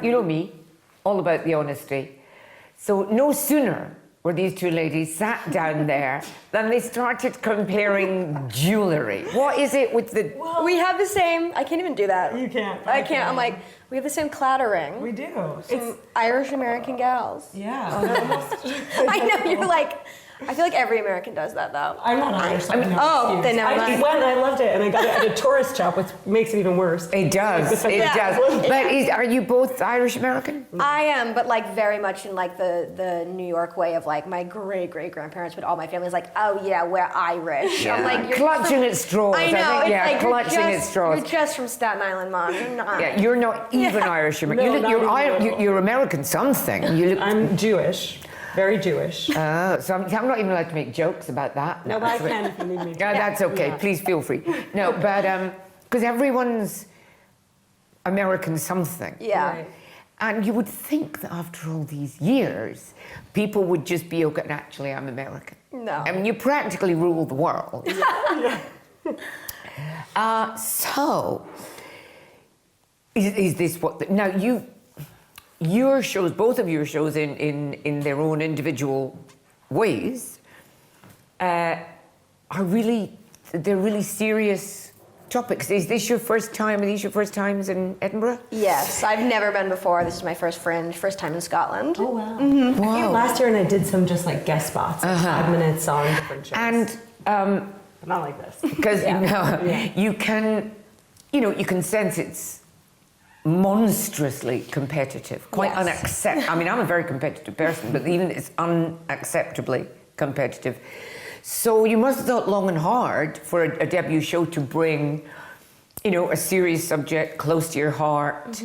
You know me, all about the honesty. So no sooner were these two ladies sat down there than they started comparing jewellery. What is it with the... Well, we have the same... I can't even do that. You can't. I can't. I'm like, we have the same clattering. We do. Some Irish-American gals. Yeah. I know, you're like... I feel like every American does that, though. I'm not Irish. So then never mind. I went and I loved it, and I got it at a tourist shop, which makes it even worse. It does, it does. But are you both Irish-American? I am, but like very much in like the New York way of like my great-great-grandparents, but all my family's like, oh yeah, we're Irish. Yeah. I'm like, you're clutching at straws. I know, think, it's like clutching at straws. You're just from Staten Island, Mom. You're not. Yeah, you're not even Irish-American. No, you're American something. I'm Jewish. Very Jewish. So I'm not even allowed to make jokes about that. No, but I can if you need me to. Yeah, that's okay. Yeah. Please feel free. No, but because everyone's American something. Yeah. Right. And you would think that after all these years, people would just be okay. Actually, I'm American. No. I mean, you practically rule the world. So, is this what? Now your shows, both of your shows, in their own individual ways, they're really serious topics. Is this your first time? Are these your first times in Edinburgh? Yes, I've never been before. This is my first Fringe, first time in Scotland. Oh wow! Mm-hmm. I came last year and I did some just like guest spots, like 5 minutes on different shows. And but not like this. because you can sense it's monstrously competitive, quite unacceptable. I mean, I'm a very competitive person, but even it's unacceptably competitive. So you must have thought long and hard for a debut show to bring, a serious subject close to your heart,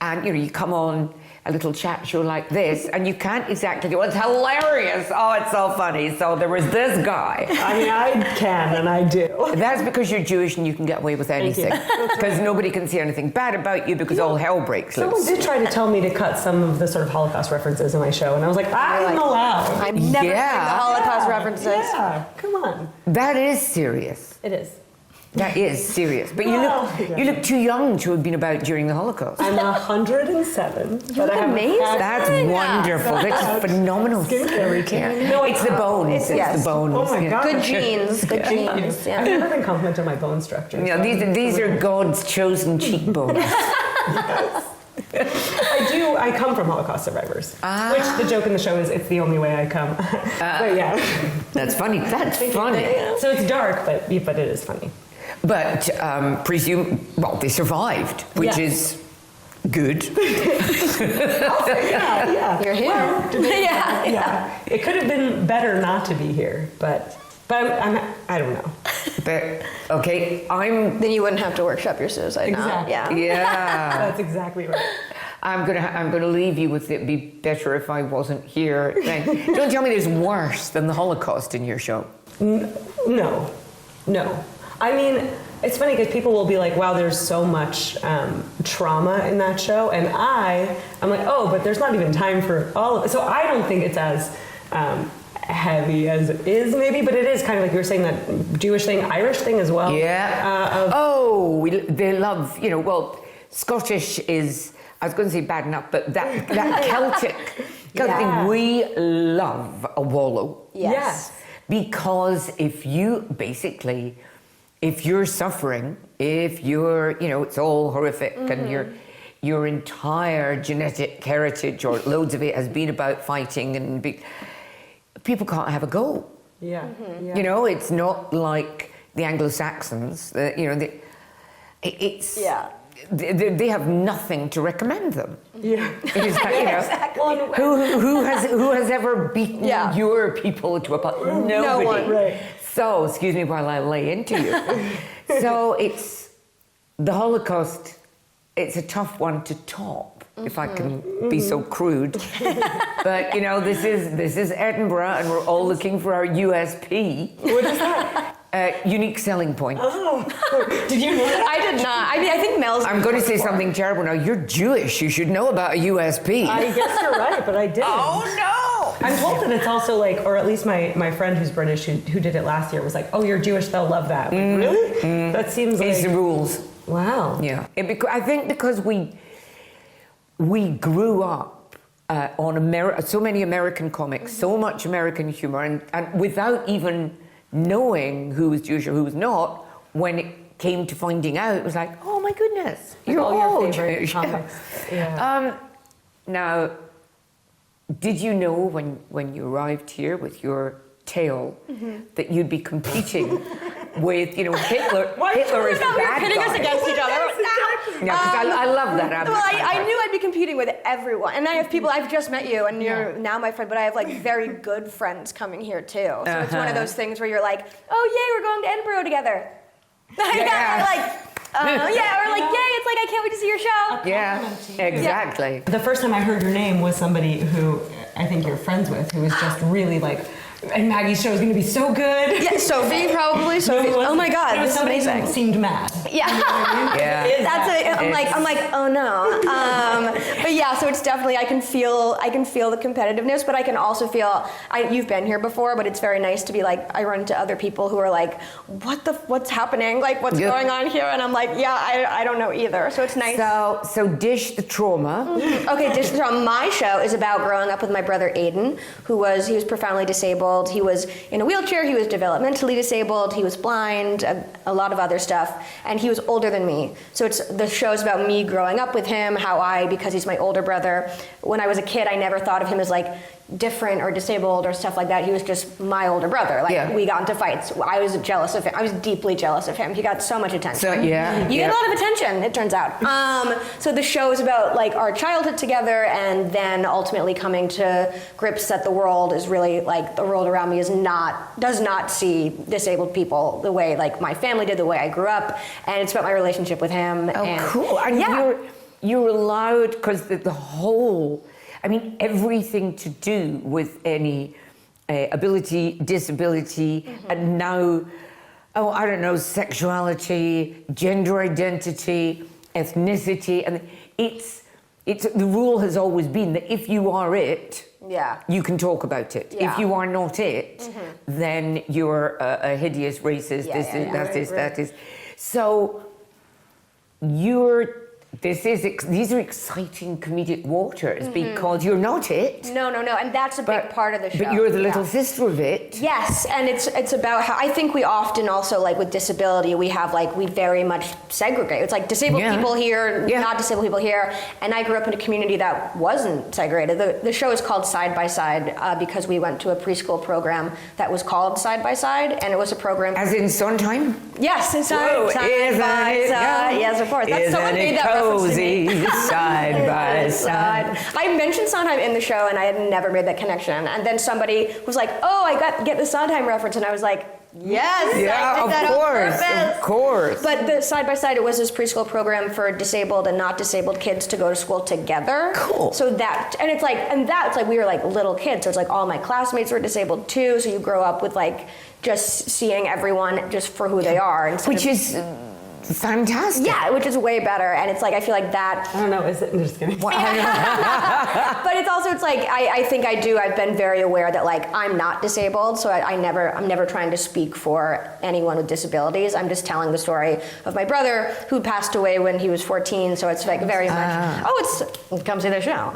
and you come on a little chat show like this, and you can't exactly go, it's hilarious, oh, it's so funny, so there was this guy. I mean, I can, and I do. That's because you're Jewish and you can get away with anything. Because nobody can say anything bad about you because all hell breaks loose. Someone did try to tell me to cut some of the sort of Holocaust references in my show, and I was like, I'm allowed. I've never seen the Holocaust references. Yeah, come on. That is serious. It is. That is serious. But you look too young to have been about during the Holocaust. I'm 107. You look amazing. That's wonderful. That's phenomenal. Skincare routine. No, it's the bones. It's the bones. Oh my God. Good genes. Good genes. Yeah. I've never been complimented on my bone structure. Yeah, these are God's chosen cheekbones. I come from Holocaust survivors. Which the joke in the show is it's the only way I come. But yeah. That's funny. That's funny. So it's dark, but it is funny. But they survived, which is good. Yeah. You're here. Yeah. It could have been better not to be here, but I don't know. But okay, Then you wouldn't have to workshop your suicide now. Exactly. Yeah. That's exactly right. I'm gonna leave you with it'd be better if I wasn't here. Don't tell me there's worse than the Holocaust in your show. No. I mean, it's funny because people will be like, wow, there's so much trauma in that show. And I'm like, oh, but there's not even time for all of it. So I don't think it's as heavy as it is maybe, but it is kind of like you were saying, that Jewish thing, Irish thing as well. Yeah. They love, Scottish is, I was going to say bad enough, but that Celtic thing, we love a wallow. Yes. Because if you're suffering, if you're, it's all horrific and your entire genetic heritage or loads of it has been about fighting and people can't have a go. Yeah. It's not like the Anglo-Saxons, they have nothing to recommend them. Yeah. It's like, Exactly. who has ever beaten your people to a punch? Nobody. No one. Right. So, excuse me while I lay into you. So it's the Holocaust. It's a tough one to top, if I can be so crude. But this is Edinburgh, and we're all looking for our USP. What is that? Unique selling point. Oh, did you know that? I did not. I mean, I think Mel's... I'm going to say something terrible now. You're Jewish. You should know about a USP. I guess you're right, but I didn't. Oh, no! I'm told that it's also like, or at least my friend who's British who did it last year was like, oh, you're Jewish, they'll love that. Like, really? That seems like... It's the rules. Wow. Yeah. I think because we grew up on so many American comics, so much American humor, and without even knowing who was Jewish or who was not, when it came to finding out, it was like, oh my goodness, you're all your favorite Jewish. comics. Yeah. Now, did you know when you arrived here with your tale that you'd be competing with, Hitler? Hitler is the bad pitting guy. us against each other. Yeah, 'cause I love that. Well, I knew I'd be competing with everyone, and I have people. I've just met you, and you're now my friend. But I have like very good friends coming here too. So it's one of those things where you're like, oh yay, we're going to Edinburgh together. Yeah. Or like, yay, it's like I can't wait to see your show. Yeah, exactly. The first time I heard your name was somebody who I think you're friends with, who was just really like, and Maggie's show is going to be so good. Yeah, Sophie probably. Sophie. Oh my God, this is amazing. Who seemed mad. Yeah. Yeah. That's it. I'm like, oh no. But yeah, so it's definitely I can feel the competitiveness, but I can also feel you've been here before, but it's very nice to be like I run into other people who are like, what's happening? Like what's going on here? And I'm like, I don't know either. So it's nice. So Dish the Trauma. Okay, Dish the Trauma. My show is about growing up with my brother Aiden, he was profoundly disabled. He was in a wheelchair, he was developmentally disabled, he was blind, a lot of other stuff, and he was older than me. So the show's about me growing up with him, because he's my older brother. When I was a kid, I never thought of him as like different or disabled or stuff like that. He was just my older brother. We got into fights. I was jealous of him. I was deeply jealous of him. He got so much attention. You get a lot of attention, it turns out. So the show is about like our childhood together, and then ultimately coming to grips that the world is really like the world around me does not see disabled people the way like my family did, the way I grew up, and it's about my relationship with him. Cool. And you're allowed, because the whole, everything to do with any ability, disability, and now, sexuality, gender identity, ethnicity, and it's the rule has always been that if you are it, you can talk about it. If you are not it, then you're a hideous racist. That is. So these are exciting comedic waters because you're not it. No, and that's a big part of the show. But you're the little sister of it. Yes, and it's about how I think we often also like with disability we very much segregate. It's like disabled people here, not disabled people here. And I grew up in a community that wasn't segregated. The show is called Side by Side because we went to a preschool program that was called Side by Side, and it was a program. As in Sondheim? Yes, in Side by Side. Yes, of course. That's someone made that reference. Cozy, side by side. I mentioned Sondheim in the show, and I had never made that connection. And then somebody was like, "Oh, I get the Sondheim reference," and I was like, "Yes, I did that on purpose." Of course. But the Side by Side, it was this preschool program for disabled and not disabled kids to go to school together. Cool. So it's like we were like little kids. So it's like all my classmates were disabled too. So you grow up with like just seeing everyone just for who they are, which is fantastic. Yeah, which is way better. And it's like, I feel like that. I don't know, is it? I'm just kidding. But it's like, I think I've been very aware that like, I'm not disabled. So I'm never trying to speak for anyone with disabilities. I'm just telling the story of my brother who passed away when he was 14. So it's like very much, come see the show.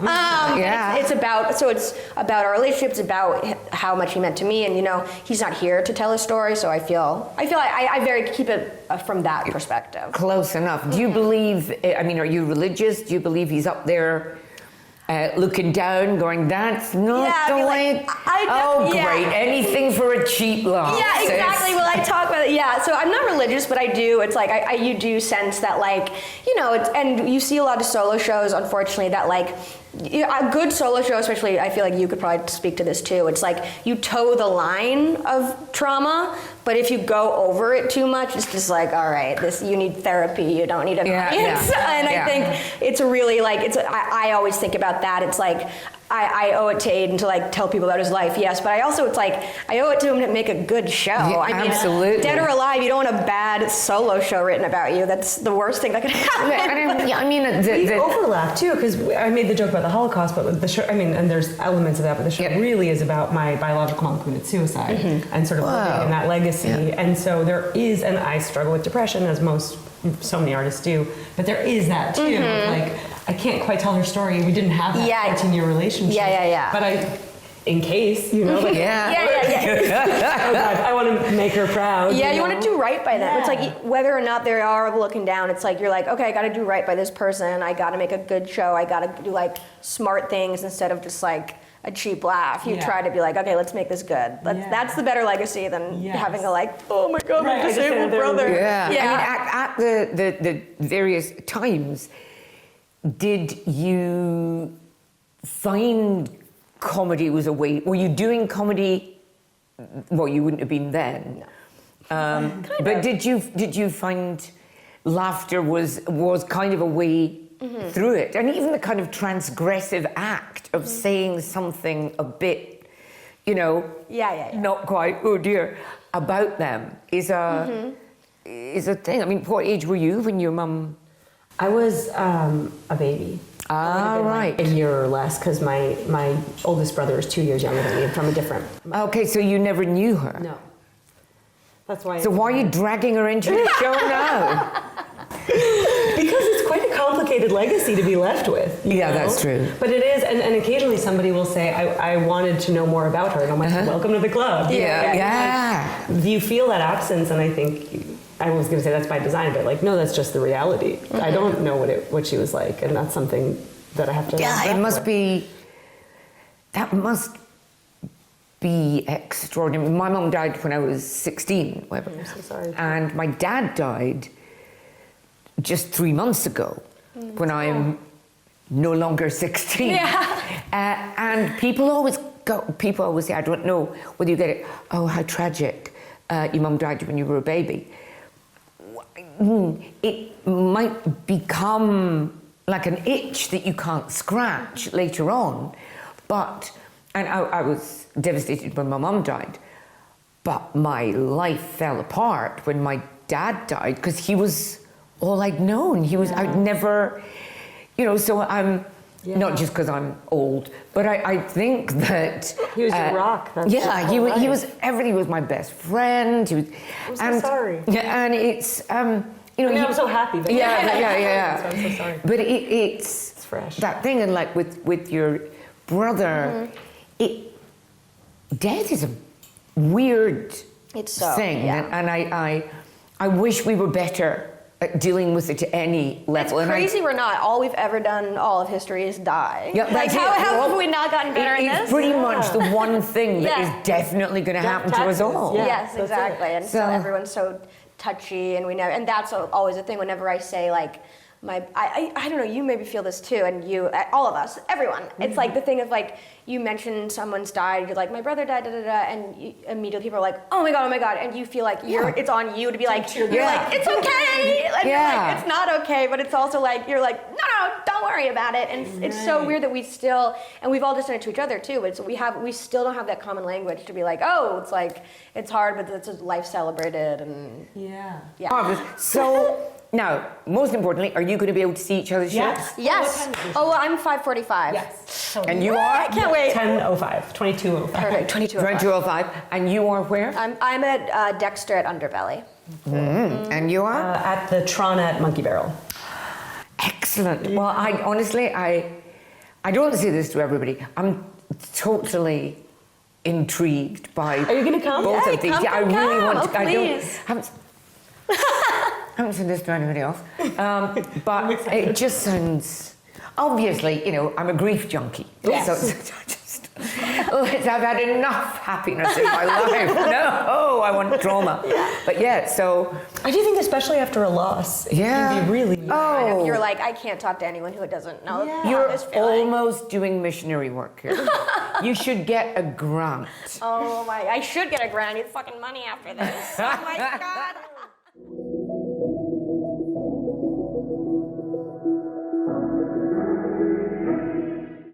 It's about our relationship. It's about how much he meant to me. And he's not here to tell his story. So I feel like I very keep it from that perspective. Close enough. Do you believe, are you religious? Do you believe he's up there looking down, going, that's not the way? Great. Anything for a cheap laugh. Yeah, exactly. Well, I talk about it. Yeah, so I'm not religious, but I do. It's like, you do sense that, like, and you see a lot of solo shows, unfortunately, that, like, a good solo show, especially, I feel like you could probably speak to this too. It's like you toe the line of trauma, but if you go over it too much, it's just like, all right, you need therapy. You don't need an audience. And I think it's really like I always think about that. It's like I owe it to Aiden to like tell people about his life, yes, but I also it's like I owe it to him to make a good show. Yeah, absolutely. Dead or alive, you don't want a bad solo show written about you. That's the worst thing that could happen. We overlap too, because I made the joke about the Holocaust, but the show, and there's elements of that, but the show really is about my biological mom committed suicide and sort of living in that legacy legacy. And so there is, and I struggle with depression as so many artists do, but there is that too. Like, I can't quite tell her story. We didn't have that 14-year relationship. Yeah. But in case, you know, like, Yeah. oh God, I want to make her proud. Yeah, you know? want to do right by them. Yeah. It's like whether or not they are looking down, it's like you're like, okay, I got to do right by this person. I got to make a good show. I got to do like smart things instead of just like a cheap laugh. You try to be like, okay, let's make this good. That's the better legacy than having a like, oh my God, my disabled brother. Yeah. I mean, at the various times, did you find comedy was a way? Were you doing comedy? Well, you wouldn't have been then. No. But did you find laughter was kind of a way through it, and even the kind of transgressive act of saying something a bit, you know, not quite, oh dear, about them is a thing. I mean, what age were you when your mum? I was a baby. Ah, right. Like a year or less, because my oldest brother is 2 years younger than me, from a different. Okay, so you never knew her. No. That's why. So why are you dragging her into the show now? Because it's quite a complicated legacy to be left with. You know? That's true. But it is, and occasionally somebody will say, I wanted to know more about her, and I'm like, welcome to the club. Yeah. You feel that absence, and I think, I was going to say that's by design, but like, no, that's just the reality. I don't know what she was like, and that's something that I have to. Yeah, it must be. That must be extraordinary. My mum died when I was 16. Whatever. I'm so sorry. And my dad died just 3 months ago, when I'm no longer 16. Yeah. And people always say, I don't know whether you get it. Oh, how tragic! Your mum died when you were a baby. It might become like an itch that you can't scratch later on. And I was devastated when my mum died, but my life fell apart when my dad died, because he was all I'd known. I'd never, you know, so I'm, not just because I'm old, but I think that... He was your rock. That's he was everything. He was my best friend. I'm so sorry. Yeah, and it's, you know... I'm so happy. That Yeah. So I'm so sorry. But it's fresh. That thing, and like with your brother, death is a weird thing. Yeah. And I wish we were better at dealing with it to any level. It's crazy we're not. All we've ever done, all of history, is die. Yeah, like, how have we not gotten better in this? It's pretty much the one thing that is definitely going to happen to us all. Yeah, yes, exactly. And so everyone's so touchy, and and that's always a thing whenever I say, like, I don't know, you maybe feel this too, and you, all of us, everyone. It's like the thing of like, you mention someone's died, you're like, my brother died, and immediately people are like, oh my God, and you feel like it's on you to be like, you're like, it's okay, and you're like, it's not okay, but it's also like, you're like, no, don't worry about it, and it's so weird that we still, and we've all just done it to each other too, but we still don't have that common language to be like, oh, it's like, it's hard, but it's a life celebrated, and So, now, most importantly, are you going to be able to see each other's shows? Yes. Oh, well, I'm 5:45. Yes. And you are? I can't wait. 10:05, 22:05. Perfect. 22:05. And you are where? I'm at Dexter at Underbelly. And you are? At the Tron at Monkey Barrel. Excellent. Well, I honestly, I don't say this to everybody. I'm totally intrigued by. Are you going to come? Both of these. I really want to. Please. I haven't said this to anybody else, but it just sounds. Obviously, you know, I'm a grief junkie. Yes. So I've had enough happiness in my life. No, I want drama. But so. I do think, especially after a loss, it can be really. Oh. You're like, I can't talk to anyone who doesn't know. You're almost doing missionary work here. You should get a grant. Oh my! I should get a grant. I need fucking money after this. Oh my God.